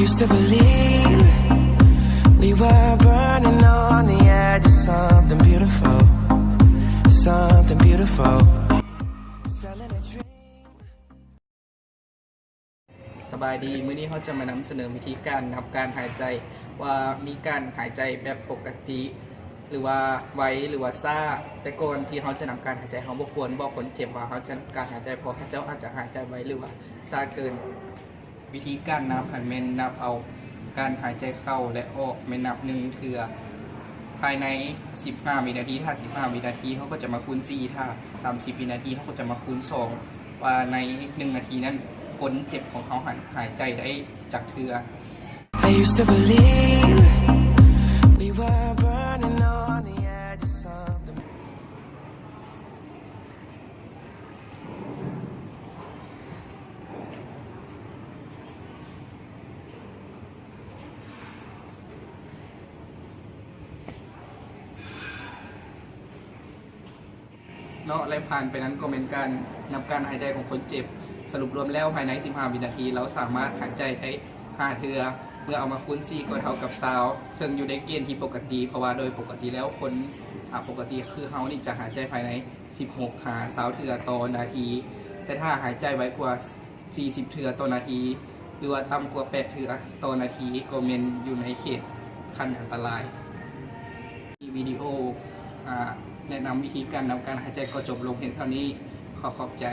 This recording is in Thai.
used to believe we were burning on the edge of something beautiful, something beautiful. Selling a dream. สบายดีมื้อนี้เขาจะมานำเสนอวิธีการนับการหายใจว่ามีการหายใจแบบปกติหรือว่าไวหรือว่าซ่าแต่ก่อนที่เขาจะนำการหายใจเขาบ่ควรบอกคนเจ็บว่าเขาจะการหายใจพอเขาเจ้าอาจจะหายใจไวหรือว่าซ่าเกินวิธีการนับหันเมนนับเอาการหายใจเข้าและออกไม่นับ1เทื่อภายใน15วินาทีถ้า15วินาทีเขาก็จะมาคูณ4ถ้า30วินาทีเขาก็จะมาคูณ2ว่าใน1นาทีนั้นคนเจ็บของเขาหายใจได้จากเทื่อ I used to believe we were burning on the edge of something. เนาะและผ่านไปนั้นก็เป็นการนับการหายใจของคนเจ็บสรุปรวมแล้วภายใน15วินาทีเราสามารถหายใจได้5เทื่อเมื่อเอามาคูณ4ก็เท่ากับ20ซึ่งอยู่ในเกณฑ์ที่ปกติเพราะว่าโดยปกติแล้วคนปกติคือเขานี่จะหายใจภายใน16 20เทื่อต่อนาทีแต่ถ้าหายใจไว้กว่า40เทื่อต่อนาทีหรือว่าต่ำกว่า8เทื่อต่อนาทีก็เป็นอยู่ในเขตขั้นอันตรายวิดีโอแนะนำวิธีการนับการหายใจก็จบลงเพียงเท่านี้ขอบใจ